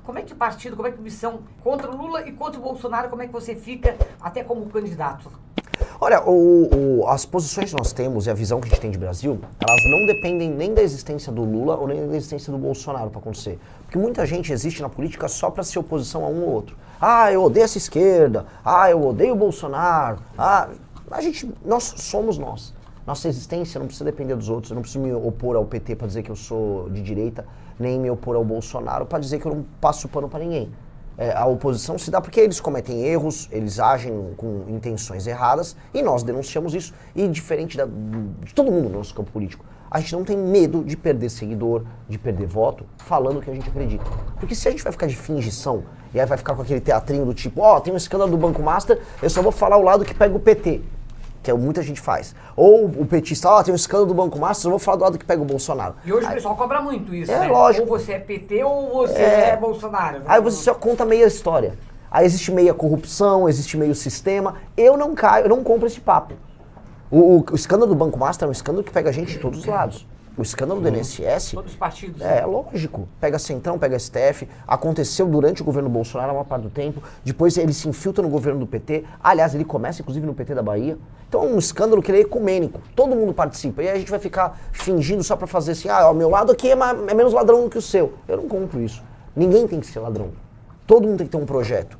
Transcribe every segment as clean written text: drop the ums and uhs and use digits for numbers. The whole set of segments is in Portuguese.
Como é que partido, como é que missão contra o Lula e contra o Bolsonaro, como é que você fica até como candidato? Olha, as posições que nós temos e a visão que a gente tem de Brasil, elas não dependem nem da existência do Lula ou nem da existência do Bolsonaro para acontecer. Porque muita gente existe na política só para ser oposição a um ou outro. Ah, eu odeio essa esquerda. Ah, eu odeio o Bolsonaro. Ah, nós somos nós. Nossa existência não precisa depender dos outros. Eu não preciso me opor ao PT para dizer que eu sou de direita, nem me opor ao Bolsonaro para dizer que eu não passo pano para ninguém. A oposição se dá porque eles cometem erros, eles agem com intenções erradas e nós denunciamos isso. E diferente de todo mundo no nosso campo político, a gente não tem medo de perder seguidor, de perder voto, falando o que a gente acredita. Porque se a gente vai ficar de fingição e aí vai ficar com aquele teatrinho do tipo, tem um escândalo do Banco Master, eu só vou falar o lado que pega o PT. Que muita gente faz. Ou o petista, tem um escândalo do Banco Master, eu vou falar do lado que pega o Bolsonaro. E hoje o pessoal cobra muito isso, né? Lógico. Ou você é PT ou você é Bolsonaro. Né? Aí você só conta meia história. Aí existe meia corrupção, existe meio sistema. Eu não compro esse papo. O escândalo do Banco Master é um escândalo que pega a gente de todos os lados. O escândalo do INSS... Todos os partidos. É lógico. Pega Centrão, pega STF. Aconteceu durante o governo Bolsonaro a maior parte do tempo. Depois ele se infiltra no governo do PT. Aliás, ele começa inclusive no PT da Bahia. Então é um escândalo que ele é ecumênico. Todo mundo participa. E aí a gente vai ficar fingindo só pra fazer assim, o meu lado aqui é menos ladrão do que o seu. Eu não compro isso. Ninguém tem que ser ladrão. Todo mundo tem que ter um projeto.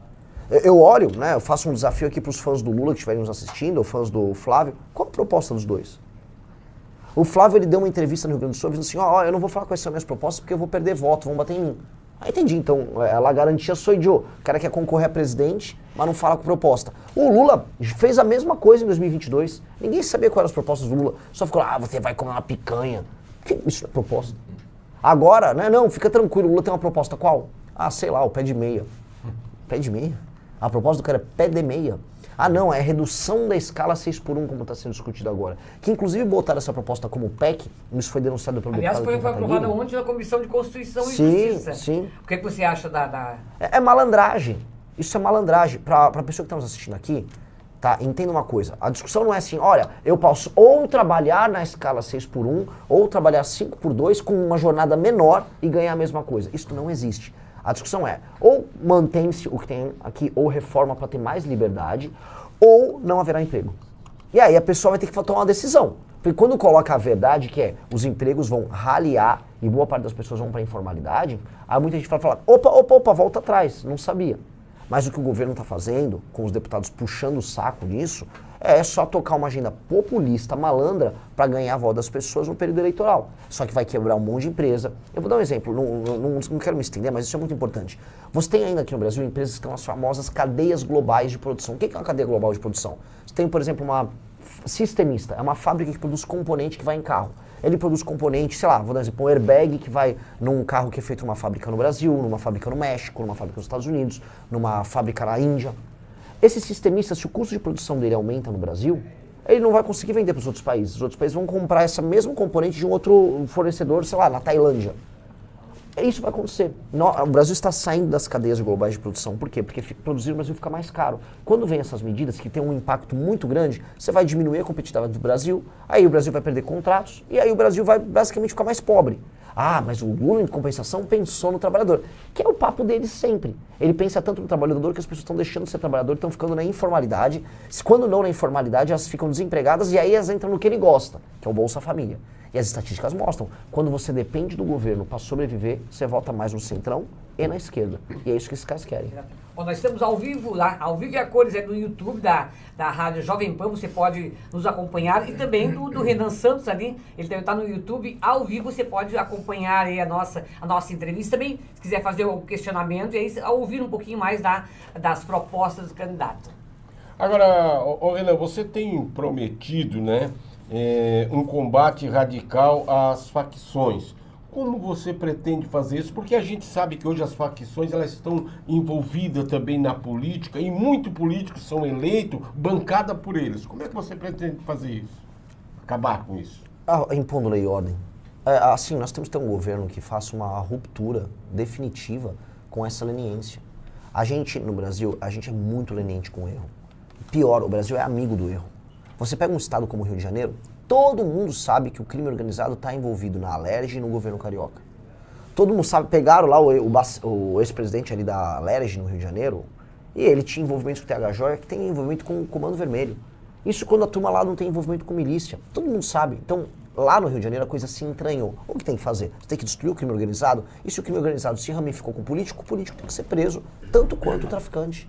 Eu olho, né, eu faço um desafio aqui pros fãs do Lula que estiverem nos assistindo, ou fãs do Flávio. Qual a proposta dos dois? O Flávio, ele deu uma entrevista no Rio Grande do Sul, dizendo assim, eu não vou falar quais são as minhas propostas porque eu vou perder voto, vão bater em mim. Aí entendi, então, ela garantia sou idiota. O cara quer concorrer a presidente, mas não fala com proposta. O Lula fez a mesma coisa em 2022. Ninguém sabia quais eram as propostas do Lula. Só ficou lá, você vai comer uma picanha. Isso não é proposta. Agora, né, não, fica tranquilo, o Lula tem uma proposta qual? Sei lá, o pé de meia. Pé de meia? A proposta do cara é pé de meia. Não, é redução da escala 6x1, como está sendo discutido agora. Que inclusive botaram essa proposta como PEC, isso foi denunciado pelo deputado. Aliás, foi aprovada ontem na Comissão de Constituição e Justiça. Sim. O que você acha da... É malandragem. Isso é malandragem. Para a pessoa que está nos assistindo aqui, tá, entenda uma coisa. A discussão não é assim, olha, eu posso ou trabalhar na escala 6x1, ou trabalhar 5x2 com uma jornada menor e ganhar a mesma coisa. Isso não existe. A discussão é, ou mantém-se o que tem aqui, ou reforma para ter mais liberdade, ou não haverá emprego. E aí a pessoa vai ter que tomar uma decisão. Porque quando coloca a verdade, que é os empregos vão raliar e boa parte das pessoas vão para a informalidade, aí muita gente vai falar, opa, volta atrás, não sabia. Mas o que o governo está fazendo, com os deputados puxando o saco nisso, é só tocar uma agenda populista, malandra, para ganhar a voto das pessoas no período eleitoral. Só que vai quebrar um monte de empresa. Eu vou dar um exemplo, não quero me estender, mas isso é muito importante. Você tem ainda aqui no Brasil empresas que estão as famosas cadeias globais de produção. O que é uma cadeia global de produção? Você tem, por exemplo, uma sistemista, é uma fábrica que produz componente que vai em carro. Ele produz componente, sei lá, vou dar um exemplo, um airbag que vai num carro que é feito numa fábrica no Brasil, numa fábrica no México, numa fábrica nos Estados Unidos, numa fábrica na Índia. Esse sistemista, se o custo de produção dele aumenta no Brasil, ele não vai conseguir vender para os outros países. Os outros países vão comprar esse mesmo componente de um outro fornecedor, sei lá, na Tailândia. Isso vai acontecer. O Brasil está saindo das cadeias globais de produção. Por quê? Porque produzir no Brasil fica mais caro. Quando vem essas medidas que têm um impacto muito grande, você vai diminuir a competitividade do Brasil, aí o Brasil vai perder contratos, e aí o Brasil vai basicamente ficar mais pobre. Mas o Lula, em compensação, pensou no trabalhador. Que é o papo dele sempre. Ele pensa tanto no trabalhador que as pessoas estão deixando de ser trabalhador, estão ficando na informalidade. Quando não na informalidade, elas ficam desempregadas e aí elas entram no que ele gosta, que é o Bolsa Família. E as estatísticas mostram, quando você depende do governo para sobreviver, você vota mais no centrão e na esquerda. E é isso que esses caras querem. Bom, nós estamos ao vivo lá, ao vivo e a cores, no YouTube da Rádio Jovem Pan, você pode nos acompanhar, e também do Renan Santos ali, ele também está no YouTube, ao vivo você pode acompanhar aí a nossa entrevista também, se quiser fazer um questionamento, e aí ouvir um pouquinho mais das propostas do candidato. Agora, Renan, você tem prometido, né, um combate radical às facções. Como você pretende fazer isso? Porque a gente sabe que hoje as facções elas estão envolvidas também na política e muitos políticos são eleitos bancada por eles. Como é que você pretende fazer isso? Acabar com isso? Impondo lei e ordem. Assim, nós temos que ter um governo que faça uma ruptura definitiva com essa leniência. A gente, no Brasil, a gente é muito leniente com o erro. Pior, o Brasil é amigo do erro. Você pega um estado como o Rio de Janeiro, todo mundo sabe que o crime organizado está envolvido na Alerj e no governo carioca. todo mundo sabe, pegaram lá o ex-presidente ali da Lerge no Rio de Janeiro, e ele tinha envolvimento com o TH Joia, que tem envolvimento com o Comando Vermelho. Isso quando a turma lá não tem envolvimento com milícia. Todo mundo sabe. Então, lá no Rio de Janeiro a coisa se entranhou. O que tem que fazer? Você tem que destruir o crime organizado? E se o crime organizado se ramificou com o político tem que ser preso, tanto quanto o traficante.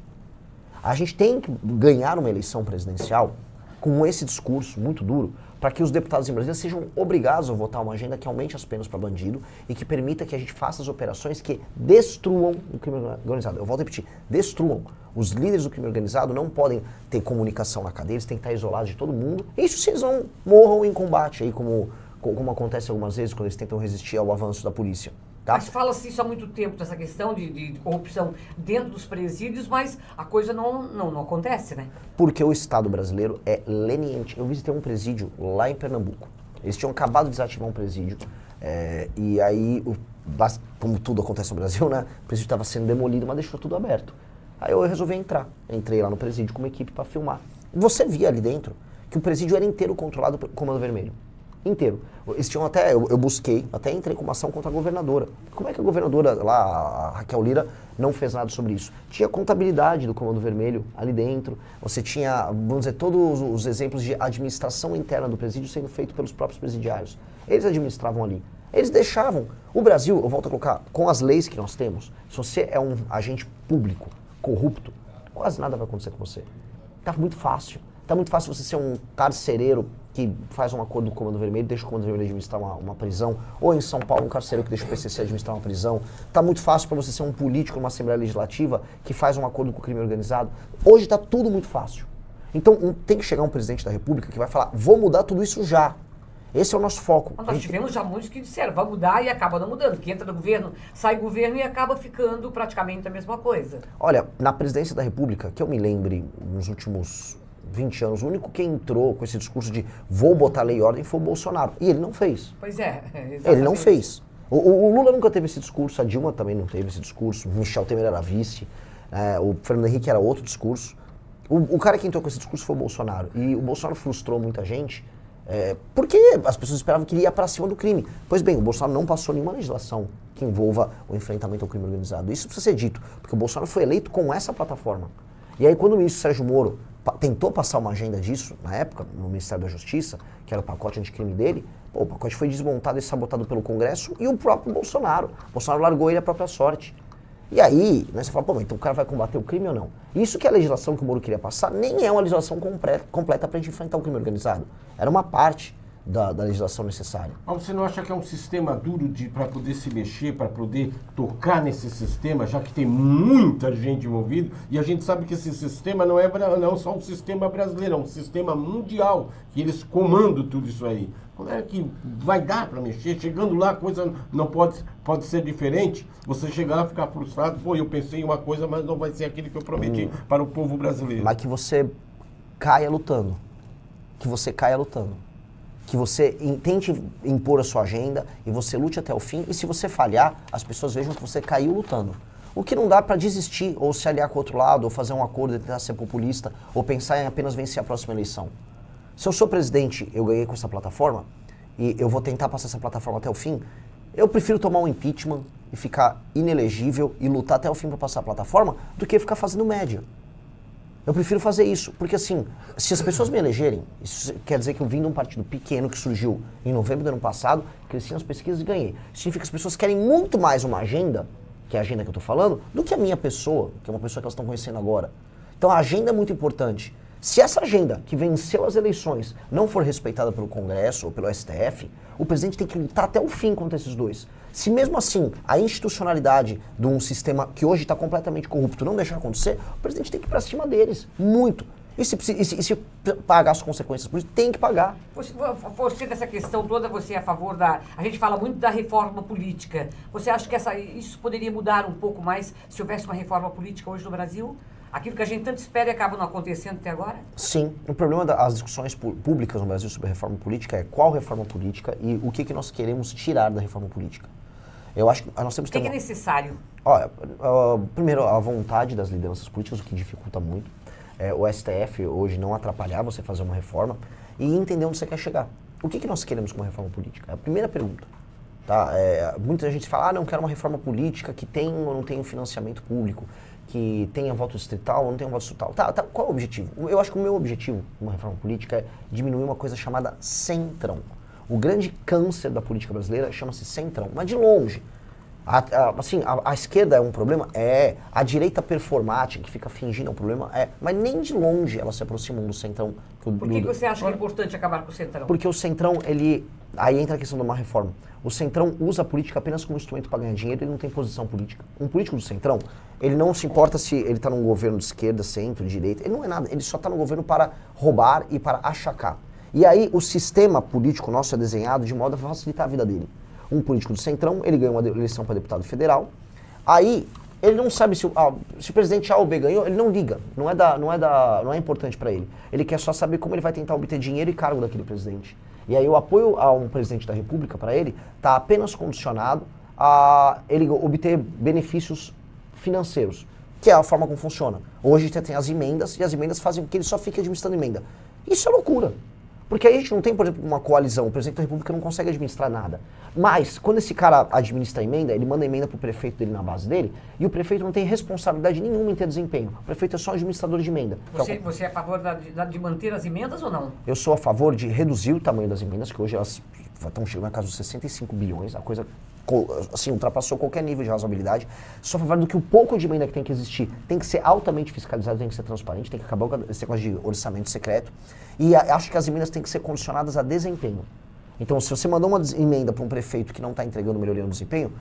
A gente tem que ganhar uma eleição presidencial com esse discurso muito duro, para que os deputados em Brasília sejam obrigados a votar uma agenda que aumente as penas para bandido e que permita que a gente faça as operações que destruam o crime organizado. Eu volto a repetir, destruam. Os líderes do crime organizado não podem ter comunicação na cadeia, eles têm que estar isolados de todo mundo. Isso se eles não morram em combate, aí como acontece algumas vezes quando eles tentam resistir ao avanço da polícia. Tá? Mas fala-se isso há muito tempo, dessa questão de corrupção dentro dos presídios, mas a coisa não acontece, né? Porque o Estado brasileiro é leniente. Eu visitei um presídio lá em Pernambuco. Eles tinham acabado de desativar um presídio, e aí, como tudo acontece no Brasil, né? O presídio estava sendo demolido, mas deixou tudo aberto. Aí eu resolvi entrar. Entrei lá no presídio com uma equipe para filmar. Você via ali dentro que o presídio era inteiro controlado pelo Comando Vermelho. Inteiro. Eles tinham até, eu busquei, até entrei com uma ação contra a governadora. Como é que a governadora lá, a Raquel Lira, não fez nada sobre isso? Tinha contabilidade do Comando Vermelho ali dentro, você tinha, vamos dizer, todos os exemplos de administração interna do presídio sendo feito pelos próprios presidiários. Eles administravam ali. Eles deixavam. O Brasil, eu volto a colocar, com as leis que nós temos, se você é um agente público corrupto, quase nada vai acontecer com você. Tá muito fácil. Tá muito fácil você ser um carcereiro que faz um acordo com o Comando Vermelho, deixa o Comando Vermelho administrar uma prisão, ou em São Paulo um carcereiro que deixa o PCC administrar uma prisão. Tá muito fácil para você ser um político numa Assembleia Legislativa que faz um acordo com o crime organizado. Hoje tá tudo muito fácil. Então tem que chegar um presidente da República que vai falar, vou mudar tudo isso já. Esse é o nosso foco. Mas nós tivemos já muitos que disseram, vai mudar e acaba não mudando, que entra no governo, sai governo e acaba ficando praticamente a mesma coisa. Olha, na presidência da República, que eu me lembre, nos últimos 20 anos, o único que entrou com esse discurso de vou botar lei e ordem foi o Bolsonaro. E ele não fez. Pois é, exatamente. Ele não fez. O Lula nunca teve esse discurso, a Dilma também não teve esse discurso, o Michel Temer era vice, o Fernando Henrique era outro discurso. O cara que entrou com esse discurso foi o Bolsonaro. E o Bolsonaro frustrou muita gente, porque as pessoas esperavam que ele ia para cima do crime. Pois bem, o Bolsonaro não passou nenhuma legislação que envolva o enfrentamento ao crime organizado. Isso precisa ser dito, porque o Bolsonaro foi eleito com essa plataforma. E aí quando o ministro Sérgio Moro tentou passar uma agenda disso, na época, no Ministério da Justiça, que era o pacote anticrime dele, o pacote foi desmontado e sabotado pelo Congresso e o próprio Bolsonaro. O Bolsonaro largou ele à própria sorte. E aí, né, você fala, pô, mas então o cara vai combater o crime ou não? Isso que é a legislação que o Moro queria passar nem é uma legislação completa para a gente enfrentar o crime organizado. Era uma parte da legislação necessária. Mas você não acha que é um sistema duro para poder se mexer, para poder tocar nesse sistema, já que tem muita gente envolvida, e a gente sabe que esse sistema não é só um sistema brasileiro, é um sistema mundial, que eles comandam tudo isso aí. Como é que vai dar para mexer? Chegando lá, a coisa não pode ser diferente. Você chegar lá e ficar frustrado, pô, eu pensei em uma coisa, mas não vai ser aquilo que eu prometi para o povo brasileiro. Mas que você caia lutando. Que você caia lutando. Que você tente impor a sua agenda e você lute até o fim, e se você falhar, as pessoas vejam que você caiu lutando. O que não dá para desistir, ou se aliar com o outro lado, ou fazer um acordo e tentar ser populista, ou pensar em apenas vencer a próxima eleição. Se eu sou presidente, eu ganhei com essa plataforma, e eu vou tentar passar essa plataforma até o fim, eu prefiro tomar um impeachment e ficar inelegível e lutar até o fim para passar a plataforma, do que ficar fazendo média. Eu prefiro fazer isso, porque assim, se as pessoas me elegerem, isso quer dizer que eu vim de um partido pequeno que surgiu em novembro do ano passado, cresci nas pesquisas e ganhei. Isso significa que as pessoas querem muito mais uma agenda, que é a agenda que eu estou falando, do que a minha pessoa, que é uma pessoa que elas estão conhecendo agora. Então a agenda é muito importante. Se essa agenda, que venceu as eleições, não for respeitada pelo Congresso ou pelo STF, o presidente tem que lutar até o fim contra esses dois. Se mesmo assim a institucionalidade de um sistema que hoje está completamente corrupto não deixar acontecer, o presidente tem que ir para cima deles, muito. E se pagar as consequências por isso, tem que pagar. Você dessa questão toda, você é a favor da... A gente fala muito da reforma política. Você acha que isso poderia mudar um pouco mais se houvesse uma reforma política hoje no Brasil? Aquilo que a gente tanto espera e acaba não acontecendo até agora? Sim. O problema das discussões públicas no Brasil sobre a reforma política é qual reforma política e o que nós queremos tirar da reforma política. Eu acho que nós temos que ter o que é necessário? Olha, primeiro, a vontade das lideranças políticas, o que dificulta muito. O STF hoje não atrapalhar você fazer uma reforma e entender onde você quer chegar. O que nós queremos com uma reforma política? É a primeira pergunta. Tá? Muita gente fala, não quero uma reforma política que tenha ou não tenha financiamento público, que tenha voto distrital ou não tenha voto distrital. Tá, qual é o objetivo? Eu acho que o meu objetivo numa reforma política é diminuir uma coisa chamada centrão. O grande câncer da política brasileira chama-se centrão, mas de longe. A esquerda é um problema? É. A direita performática, que fica fingindo é um problema? É. Mas nem de longe elas se aproximam do centrão. Por que você acha que é importante acabar com o centrão? Porque o centrão, aí entra a questão de uma reforma. O centrão usa a política apenas como instrumento para ganhar dinheiro, ele não tem posição política. Um político do centrão, ele não se importa se ele está num governo de esquerda, centro, direita, ele não é nada, ele só está no governo para roubar e para achacar. E aí o sistema político nosso é desenhado de modo a facilitar a vida dele. Um político do centrão, ele ganha uma eleição para deputado federal, aí ele não sabe se o presidente A ou B ganhou, ele não liga, não é importante para ele. Ele quer só saber como ele vai tentar obter dinheiro e cargo daquele presidente. E aí o apoio a um presidente da República, para ele, está apenas condicionado a ele obter benefícios financeiros, que é a forma como funciona. Hoje você tem as emendas, e as emendas fazem com que ele só fique administrando emenda. Isso é loucura. Porque aí a gente não tem, por exemplo, uma coalizão, o presidente da República não consegue administrar nada. Mas, quando esse cara administra a emenda, ele manda a emenda pro prefeito dele na base dele, e o prefeito não tem responsabilidade nenhuma em ter desempenho. O prefeito é só administrador de emenda. Você é a favor de manter as emendas ou não? Eu sou a favor de reduzir o tamanho das emendas, que hoje elas estão chegando na casa dos 65 bilhões, a coisa assim, ultrapassou qualquer nível de razoabilidade. Sou a favor do que o pouco de emenda que tem que existir tem que ser altamente fiscalizado, tem que ser transparente, tem que acabar com esse negócio de orçamento secreto. E acho que as emendas têm que ser condicionadas a desempenho. Então, se você mandou uma emenda para um prefeito que não está entregando melhoria no desempenho,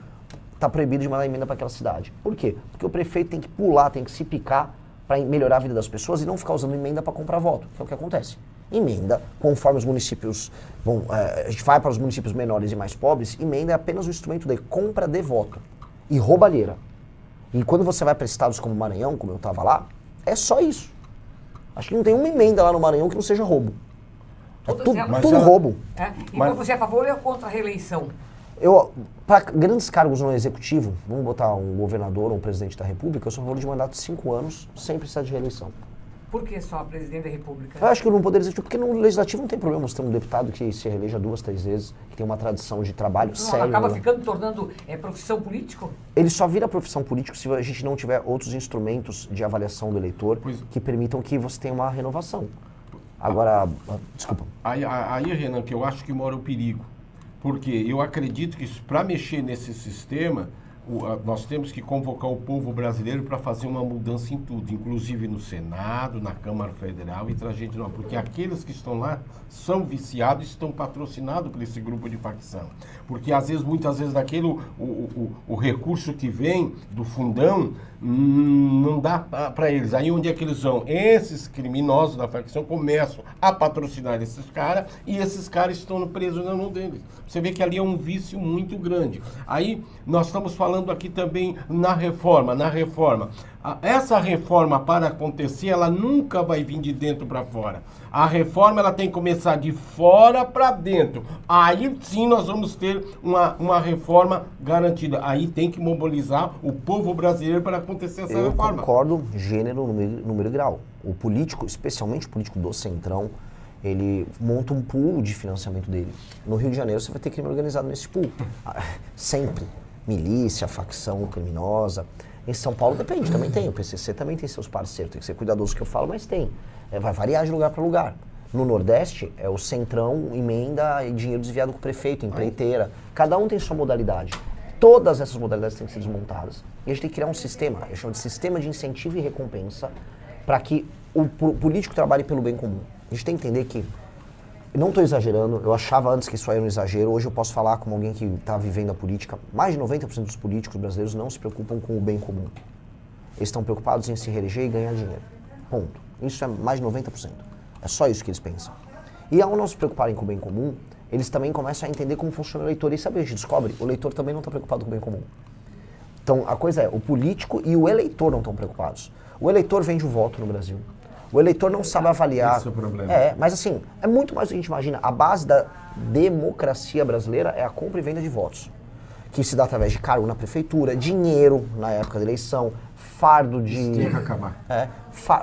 está proibido de mandar emenda para aquela cidade. Por quê? Porque o prefeito tem que pular, tem que se picar para melhorar a vida das pessoas e não ficar usando emenda para comprar voto, que é o que acontece. Emenda, conforme os municípios a gente vai para os municípios menores e mais pobres, emenda é apenas o instrumento de compra de voto e roubalheira. E quando você vai para estados como Maranhão, como eu estava lá, é só isso. Acho que não tem uma emenda lá no Maranhão que não seja roubo. É tudo roubo. E você é a favor ou contra a reeleição? Para grandes cargos no executivo, vamos botar um governador ou um presidente da República, eu sou a favor de mandato de 5 anos sem precisar de reeleição. Por que só presidente da República? Eu acho que no Poder Executivo, porque no Legislativo não tem problema você ter um deputado que se reeleja 2, 3 vezes, que tem uma tradição de trabalho sério. Acaba tornando profissão político? Ele só vira profissão político se a gente não tiver outros instrumentos de avaliação do eleitor que permitam que você tenha uma renovação. Agora, desculpa. Aí, Renan, que eu acho que mora o perigo. Porque eu acredito que para mexer nesse sistema, nós temos que convocar o povo brasileiro para fazer uma mudança em tudo, inclusive no Senado, na Câmara Federal e trazer de novo. Porque aqueles que estão lá são viciados e estão patrocinados por esse grupo de facção. Porque muitas vezes o recurso que vem do fundão não dá para eles. Aí onde é que eles vão? Esses criminosos da facção começam a patrocinar esses caras e esses caras estão presos na mão deles. Você vê que ali é um vício muito grande. Aí nós estamos falando aqui também na reforma. Essa reforma, para acontecer, ela nunca vai vir de dentro para fora. A reforma ela tem que começar de fora para dentro. Aí sim nós vamos ter uma reforma garantida. Aí tem que mobilizar o povo brasileiro para acontecer essa reforma. Eu concordo, gênero, número e grau. O político, especialmente o político do Centrão, ele monta um pool de financiamento dele. No Rio de Janeiro você vai ter crime organizado nesse pool. Sempre. Milícia, facção criminosa. Em São Paulo depende, também tem. O PCC também tem seus parceiros. Tem que ser cuidadoso que eu falo, mas tem. Vai variar de lugar para lugar. No Nordeste, é o Centrão, emenda e dinheiro desviado com o prefeito, empreiteira. Cada um tem sua modalidade. Todas essas modalidades têm que ser desmontadas. E a gente tem que criar um sistema, eu chamo de sistema de incentivo e recompensa, para que o político trabalhe pelo bem comum. A gente tem que entender que, não estou exagerando, eu achava antes que isso aí era um exagero, hoje eu posso falar como alguém que está vivendo a política, mais de 90% dos políticos brasileiros não se preocupam com o bem comum. Eles estão preocupados em se reeleger e ganhar dinheiro. Ponto. Isso é mais de 90%. É só isso que eles pensam. E ao não se preocuparem com o bem comum, eles também começam a entender como funciona o eleitor. E sabe o que a gente descobre? O eleitor também não está preocupado com o bem comum. Então, a coisa é, o político e o eleitor não estão preocupados. O eleitor vende o voto no Brasil. O eleitor não sabe avaliar. Esse é o problema. Mas assim, é muito mais do que a gente imagina. A base da democracia brasileira é a compra e venda de votos. Que se dá através de cargo na prefeitura, dinheiro na época da eleição, fardo de... Isso tem que acabar.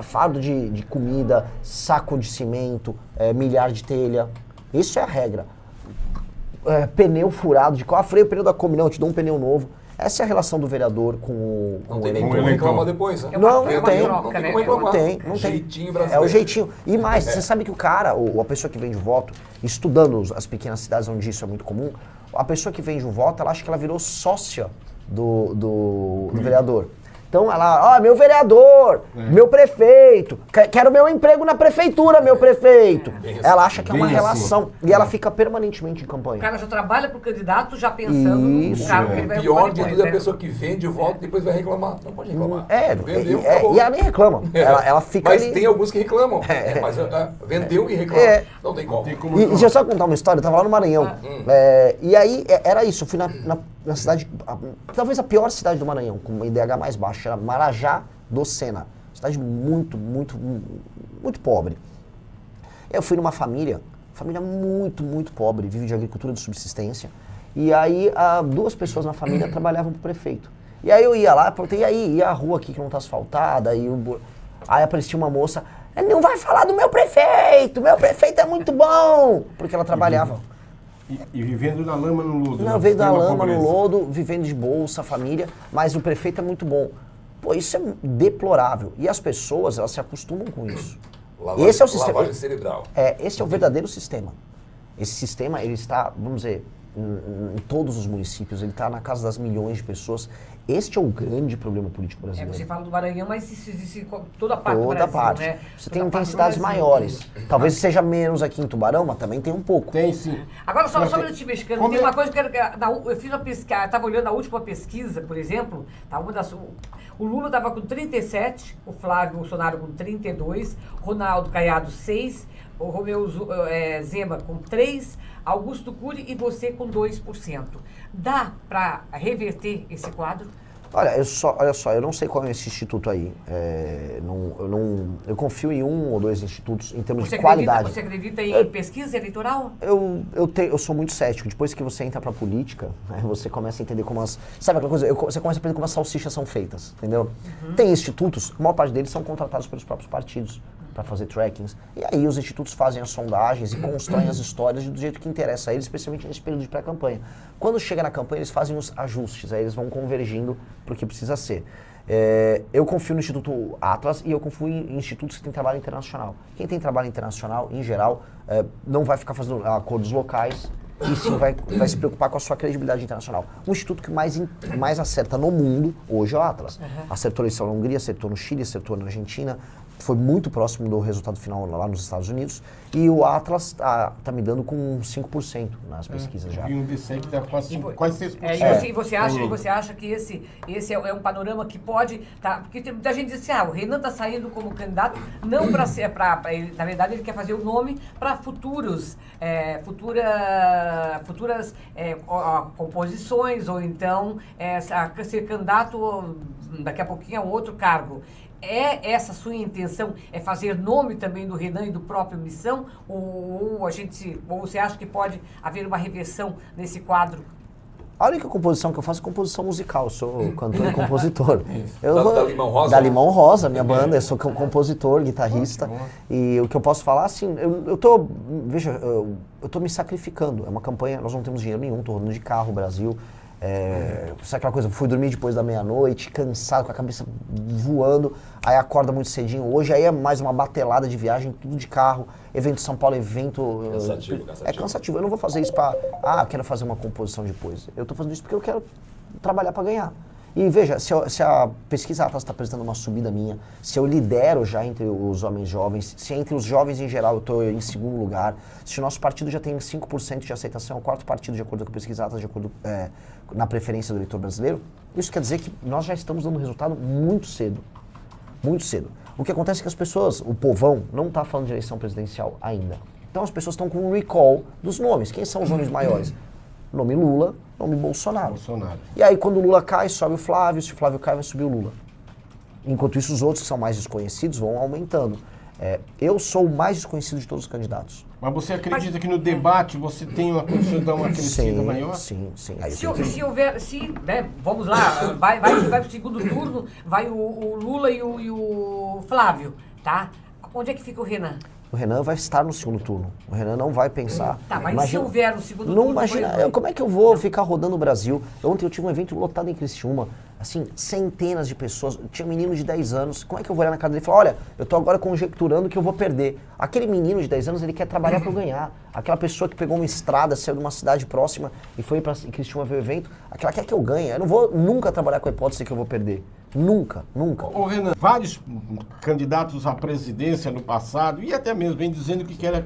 Fardo de comida, saco de cimento, milhar de telha. Isso é a regra. pneu furado de carro. Freio o pneu da Kombi, não, eu te dou um pneu novo. Essa é a relação do vereador com o Não tem nem eleitor. como reclamar depois, né? Não É uma tem. troca, Não tem né? como reclamar. Não tem. Jeitinho É brasileiro. o jeitinho. E mais, você sabe que o cara, ou a pessoa que vende o voto, estudando as pequenas cidades onde isso é muito comum, a pessoa que vende o voto, ela acha que ela virou sócia do vereador. Então ela, meu vereador, meu prefeito, quero meu emprego na prefeitura, meu prefeito. Ela acha que é uma Bem assim. relação. E ela fica permanentemente em O campanha. cara já trabalha pro candidato já pensando Isso, no cargo que ele vai Pior ocupar de depois, tudo é né? a pessoa que vende o voto e depois vai reclamar. Não pode reclamar. Vendeu, E acabou. ela nem reclama. Ela fica Mas ali. tem alguns que reclamam. Mas vendeu e reclama. É. Não tem como. Tem como E deixa eu só contar uma história, eu tava lá no Maranhão. E aí era isso, eu fui na cidade, talvez a pior cidade do Maranhão, com uma IDH mais baixa, era Marajá do Sena. Cidade muito pobre. Eu fui numa família muito pobre, vive de agricultura de subsistência. E aí 2 pessoas na família trabalhavam pro prefeito. E aí eu ia lá, perguntei, e aí, e a rua aqui que não tá asfaltada? Aí aparecia uma moça, ele não vai falar do meu prefeito é muito bom! Porque ela trabalhava. E vivendo na lama, no lodo. Não, na veio da extrema lama, no pobreza. lodo, vivendo de bolsa, família, mas o prefeito é muito bom. Pô, isso é deplorável. E as pessoas, elas se acostumam com isso. Esse é o sistema. Lavagem cerebral. Esse é o verdadeiro sistema. Esse sistema, ele está, vamos dizer, em todos os municípios, ele está na casa das milhões de pessoas. Este é o grande problema político brasileiro. Você fala do Maranhão, mas isso existe em toda a parte do Toda Brasil, parte. né? Você Toda tem parte do cidades Brasil. maiores. Talvez seja menos aqui em Tubarão, mas também tem um pouco. Tem sim. Agora, só Mas um tem- minutinho mexicano, como tem é- uma coisa que eu fiz uma pesquisa, estava olhando a última pesquisa, por exemplo, tá, o Lula estava com 37, o Flávio Bolsonaro com 32, Ronaldo Caiado 6, o Romeu Zema com 3, Augusto Cury e você com 2%. Dá para reverter esse quadro? Olha só, eu não sei qual é esse instituto aí. Eu confio em 1 ou 2 institutos em termos de qualidade. Você acredita em pesquisa eleitoral? Eu sou muito cético. Depois que você entra pra política, né, você começa a entender como sabe aquela coisa? Você começa a aprender como as salsichas são feitas, entendeu? Tem institutos, a maior parte deles são contratados pelos próprios partidos para fazer trackings. E aí os institutos fazem as sondagens e constroem as histórias do jeito que interessa a eles, especialmente nesse período de pré-campanha. Quando chega na campanha, eles fazem os ajustes, aí eles vão convergindo para o que precisa ser. Eu confio no Instituto Atlas e eu confio em institutos que têm trabalho internacional. Quem tem trabalho internacional, em geral, não vai ficar fazendo acordos locais e sim vai se preocupar com a sua credibilidade internacional. O instituto que mais acerta no mundo hoje é o Atlas. Acertou a eleição na Hungria, acertou no Chile, acertou na Argentina, foi muito próximo do resultado final lá nos Estados Unidos. E o Atlas tá me dando com 5% nas pesquisas já. E um DCE que está quase 6%. E você acha que esse é um panorama que pode... Porque tem muita gente diz assim, o Renan está saindo como candidato não para ser... na verdade, ele quer fazer o nome para futuras composições, ou então ser candidato daqui a pouquinho a outro cargo. É essa sua intenção, é fazer nome também do Renan e do próprio Missão? Ou você acha que pode haver uma reversão nesse quadro? A única composição que eu faço é composição musical, eu sou cantor e compositor. Da Limão Rosa? Da Limão Rosa, minha banda, eu sou compositor, guitarrista. E o que eu posso falar, assim, eu tô me sacrificando. É uma campanha, nós não temos dinheiro nenhum, tô rodando de carro, Brasil. Sabe aquela coisa, fui dormir depois da meia-noite, cansado, com a cabeça voando, aí acorda muito cedinho. Hoje aí é mais uma batelada de viagem, tudo de carro, evento São Paulo, evento... Cansativo. É cansativo, eu não vou fazer isso pra, quero fazer uma composição depois. Eu tô fazendo isso porque eu quero trabalhar pra ganhar. E veja, se a pesquisa Atlas está apresentando uma subida minha, se eu lidero já entre os homens jovens, se entre os jovens em geral eu estou em segundo lugar, se o nosso partido já tem 5% de aceitação, é o 4º partido de acordo com a pesquisa Atlas, de acordo na preferência do eleitor brasileiro, isso quer dizer que nós já estamos dando resultado muito cedo. Muito cedo. O que acontece é que as pessoas, o povão, não está falando de eleição presidencial ainda. Então as pessoas estão com um recall dos nomes. Quem são os nomes maiores? Nome Lula, nome Bolsonaro. E aí quando o Lula cai, sobe o Flávio, se o Flávio cai, vai subir o Lula. Enquanto isso, os outros que são mais desconhecidos vão aumentando. Eu sou o mais desconhecido de todos os candidatos. Mas você acredita que no debate você tem uma condição de dar uma crescida maior? Sim. Aí vamos lá, vai pro segundo turno, vai o Lula e o Flávio, tá? Onde é que fica o Renan? O Renan vai estar no segundo turno. O Renan não vai pensar. Tá, mas se houver o segundo não turno... Imagina, como é que eu vou ficar rodando o Brasil? Ontem eu tive um evento lotado em Criciúma, assim, centenas de pessoas. Tinha um menino de 10 anos. Como é que eu vou olhar na cara dele e falar, olha, eu tô agora conjecturando que eu vou perder. Aquele menino de 10 anos, ele quer trabalhar para eu ganhar. Aquela pessoa que pegou uma estrada, saiu de uma cidade próxima e foi para Criciúma ver o evento, aquela quer que eu ganhe. Eu não vou nunca trabalhar com a hipótese que eu vou perder. Nunca, nunca. Ô Renan, vários candidatos à presidência no passado e até mesmo vem dizendo que querem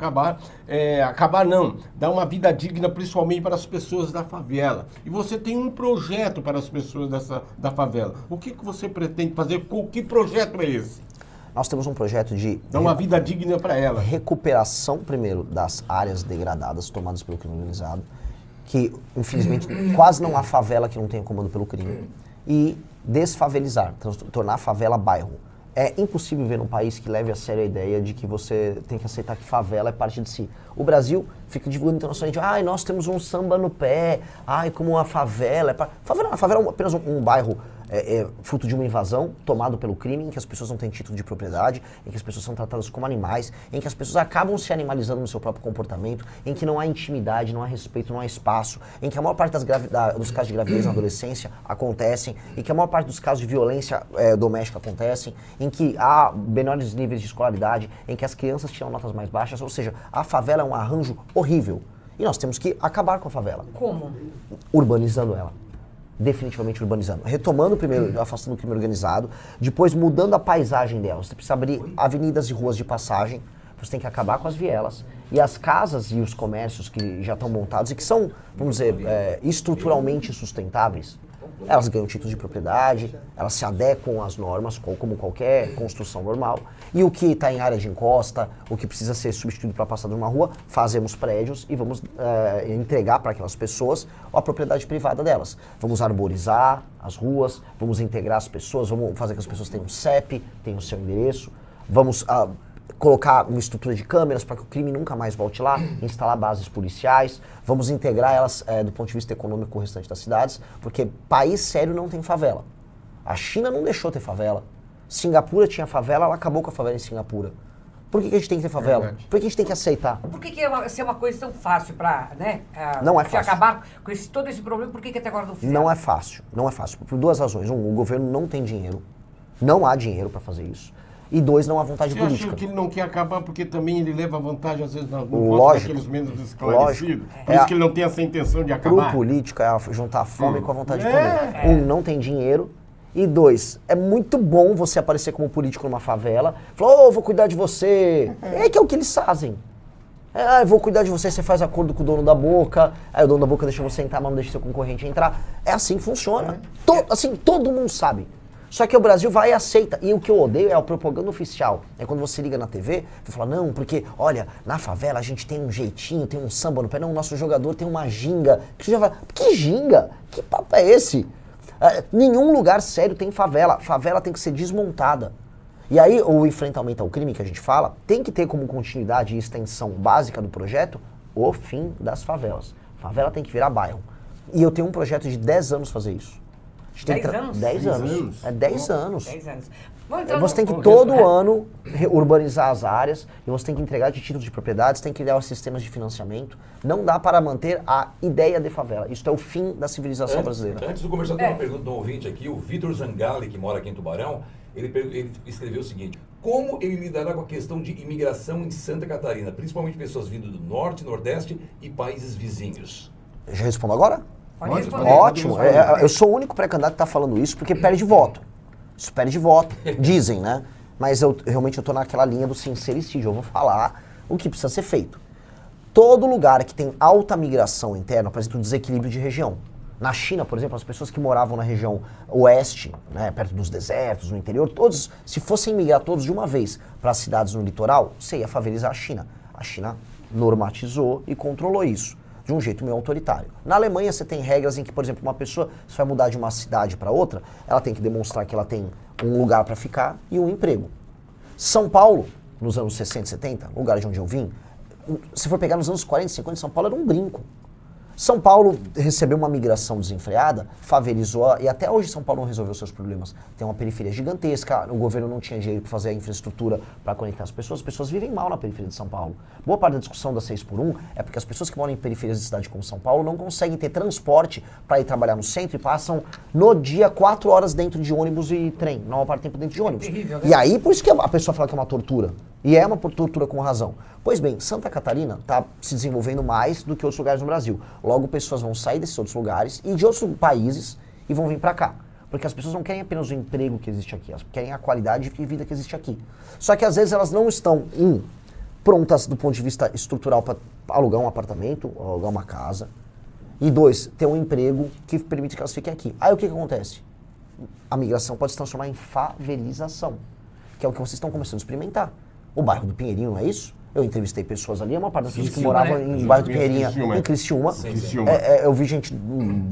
dar uma vida digna principalmente para as pessoas da favela. E você tem um projeto para as pessoas da favela. O que você pretende fazer? Que projeto é esse? Nós temos um projeto de... Dar uma vida digna para ela. Recuperação, primeiro, das áreas degradadas tomadas pelo crime organizado, que, infelizmente, quase não há favela que não tenha comando pelo crime. E desfavelizar, tornar a favela bairro. É impossível ver num país que leve a sério a ideia de que você tem que aceitar que favela é parte de si. O Brasil fica divulgando internacionalmente, nós temos um samba no pé, como a favela é... A favela é apenas um bairro fruto de uma invasão tomado pelo crime, em que as pessoas não têm título de propriedade, em que as pessoas são tratadas como animais, em que as pessoas acabam se animalizando no seu próprio comportamento, em que não há intimidade, não há respeito, não há espaço, em que a maior parte dos casos de gravidez na adolescência acontecem, em que a maior parte dos casos de violência doméstica acontecem, em que há menores níveis de escolaridade, em que as crianças tiram notas mais baixas, ou seja, a favela é um arranjo horrível. E nós temos que acabar com a favela. Como? Urbanizando ela. Definitivamente urbanizando. Retomando primeiro, afastando o crime organizado, depois mudando a paisagem dela. Você precisa abrir avenidas e ruas de passagem, você tem que acabar com as vielas. E as casas e os comércios que já estão montados e que são, vamos dizer, estruturalmente sustentáveis, elas ganham título de propriedade, elas se adequam às normas, como qualquer construção normal. E o que está em área de encosta, o que precisa ser substituído para passar de uma rua, fazemos prédios e vamos entregar para aquelas pessoas a propriedade privada delas. Vamos arborizar as ruas, vamos integrar as pessoas, vamos fazer que as pessoas tenham CEP, tenham seu endereço, vamos colocar uma estrutura de câmeras para que o crime nunca mais volte lá, instalar bases policiais, vamos integrar elas do ponto de vista econômico com o restante das cidades, porque país sério não tem favela. A China não deixou ter favela. Singapura tinha favela, ela acabou com a favela em Singapura. Por que a gente tem que ter favela? Por que a gente tem que aceitar? Por que é uma coisa tão fácil para, não é fácil. acabar com todo esse problema? Por que até agora não fizeram? Não é fácil, não é fácil. Por duas razões. Um, o governo não tem dinheiro. Não há dinheiro para fazer isso. E dois, não há vontade política. Você acha que ele não quer acabar porque também ele leva vantagem, às vezes, no voto daqueles menos esclarecidos? Por isso que ele não tem essa intenção de acabar? Pro político é juntar a fome com a vontade de poder. Um, não tem dinheiro. E dois, é muito bom você aparecer como político numa favela. Falar, vou cuidar de você. Que é o que eles fazem. Eu vou cuidar de você, você faz acordo com o dono da boca. Aí o dono da boca deixa você entrar, mas não deixa seu concorrente entrar. É assim que funciona. Todo mundo sabe. Só que o Brasil vai e aceita. E o que eu odeio é a propaganda oficial. É quando você liga na TV e fala, não, porque, olha, na favela a gente tem um jeitinho, tem um samba no pé. Não, o nosso jogador tem uma ginga. Que ginga? Que papo é esse? Nenhum lugar sério tem favela. Favela tem que ser desmontada. E aí, o enfrentamento ao crime que a gente fala, tem que ter como continuidade e extensão básica do projeto o fim das favelas. Favela tem que virar bairro. E eu tenho um projeto de 10 anos fazer isso. 10 anos? 10 anos. É 10 anos. 10 anos. Você tem que todo ano urbanizar as áreas, e você tem que entregar de títulos de propriedades, tem que criar os sistemas de financiamento. Não dá para manter a ideia de favela. Isso é o fim da civilização brasileira. Antes do começar, tem uma pergunta do ouvinte aqui, o Vitor Zangali, que mora aqui em Tubarão, ele escreveu o seguinte: como ele lidará com a questão de imigração em Santa Catarina, principalmente pessoas vindo do Norte, Nordeste e países vizinhos? Já respondo agora? Pode responder. Ótimo. Eu sou o único pré-candidato que está falando isso porque perde voto. Isso perde voto, dizem, né? Mas realmente eu tô naquela linha do sincericídio. Eu vou falar o que precisa ser feito. Todo lugar que tem alta migração interna apresenta um desequilíbrio de região. Na China, por exemplo, as pessoas que moravam na região oeste, né, perto dos desertos, no interior, todos, se fossem migrar todos de uma vez para as cidades no litoral, você ia favelizar a China. A China normatizou e controlou isso de um jeito meio autoritário. Na Alemanha você tem regras em que, por exemplo, uma pessoa, se vai mudar de uma cidade para outra, ela tem que demonstrar que ela tem um lugar para ficar e um emprego. São Paulo, nos anos 60 e 70, lugar de onde eu vim, se for pegar nos anos 40 e 50, São Paulo era um brinco. São Paulo recebeu uma migração desenfreada, favelizou, e até hoje São Paulo não resolveu seus problemas. Tem uma periferia gigantesca, o governo não tinha dinheiro para fazer a infraestrutura para conectar as pessoas vivem mal na periferia de São Paulo. Boa parte da discussão da 6x1 é porque as pessoas que moram em periferias de cidade como São Paulo não conseguem ter transporte para ir trabalhar no centro e passam no dia 4 horas dentro de ônibus e trem, na maior parte do tempo dentro de ônibus. Terrível, né? E aí, por isso que a pessoa fala que é uma tortura. E é uma tortura com razão. Pois bem, Santa Catarina está se desenvolvendo mais do que outros lugares no Brasil. Logo, pessoas vão sair desses outros lugares e de outros países e vão vir para cá. Porque as pessoas não querem apenas o emprego que existe aqui, elas querem a qualidade de vida que existe aqui. Só que às vezes elas não estão, prontas do ponto de vista estrutural para alugar um apartamento, ou alugar uma casa. E 2, ter um emprego que permite que elas fiquem aqui. Aí o que acontece? A migração pode se transformar em favelização, que é o que vocês estão começando a experimentar. O bairro do Pinheirinho, não é isso? Eu entrevistei pessoas ali, uma parte das pessoas que moravam em bairro do Pinheirinho, em Criciúma. Eu vi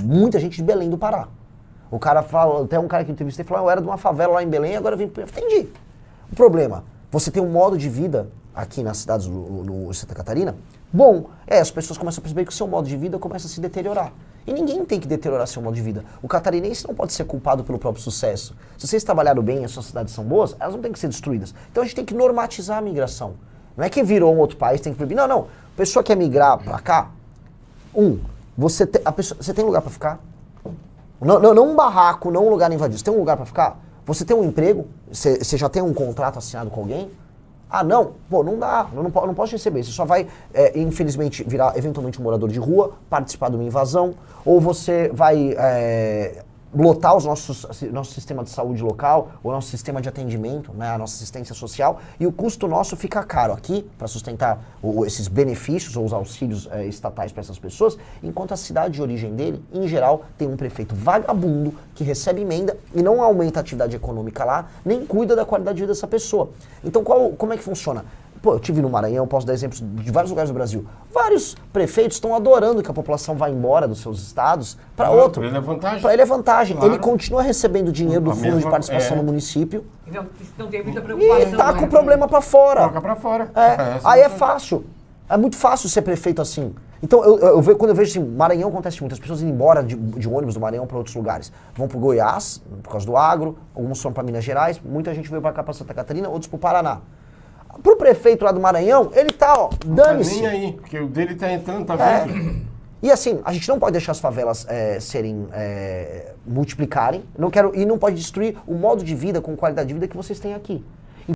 muita gente de Belém do Pará. O cara fala, até um cara que eu entrevistei falou, eu era de uma favela lá em Belém, agora eu vim para... Entendi. O problema, você tem um modo de vida aqui nas cidades no Santa Catarina, bom, as pessoas começam a perceber que o seu modo de vida começa a se deteriorar. E ninguém tem que deteriorar seu modo de vida. O catarinense não pode ser culpado pelo próprio sucesso. Se vocês trabalharam bem e as suas cidades são boas, elas não têm que ser destruídas. Então a gente tem que normatizar a migração. Não é que virou um outro país, tem que proibir. Não, não. A pessoa quer migrar pra cá, você tem lugar pra ficar? Não um barraco, não um lugar invadido. Você tem um lugar pra ficar? Você tem um emprego? Você já tem um contrato assinado com alguém? Ah, não? Pô, não dá. Eu não posso receber. Você só vai, infelizmente, virar eventualmente um morador de rua, participar de uma invasão, ou você vai lotar o nosso sistema de saúde local, o nosso sistema de atendimento, né, a nossa assistência social, e o custo nosso fica caro aqui para sustentar esses benefícios ou os auxílios estatais para essas pessoas, enquanto a cidade de origem dele, em geral, tem um prefeito vagabundo que recebe emenda e não aumenta a atividade econômica lá, nem cuida da qualidade de vida dessa pessoa. Então, como é que funciona? Pô, eu estive no Maranhão, posso dar exemplos de vários lugares do Brasil. Vários prefeitos estão adorando que a população vá embora dos seus estados para outro. Para ele é vantagem. Para ele é vantagem. Claro. Ele continua recebendo dinheiro do fundo de participação no município. Não tem muita preocupação. E tá com o problema para fora. Toca para fora. Aí é fácil. É muito fácil ser prefeito assim. Então, quando eu vejo assim, Maranhão acontece muito, as pessoas indo embora de ônibus do Maranhão para outros lugares. Vão para o Goiás, por causa do agro, alguns foram para Minas Gerais, muita gente veio para cá, para Santa Catarina, outros para o Paraná. Pro prefeito lá do Maranhão, ele tá, dane-se. Nem aí, porque o dele tá entrando, tá vendo? E assim, a gente não pode deixar as favelas multiplicarem, não pode destruir o modo de vida com qualidade de vida que vocês têm aqui.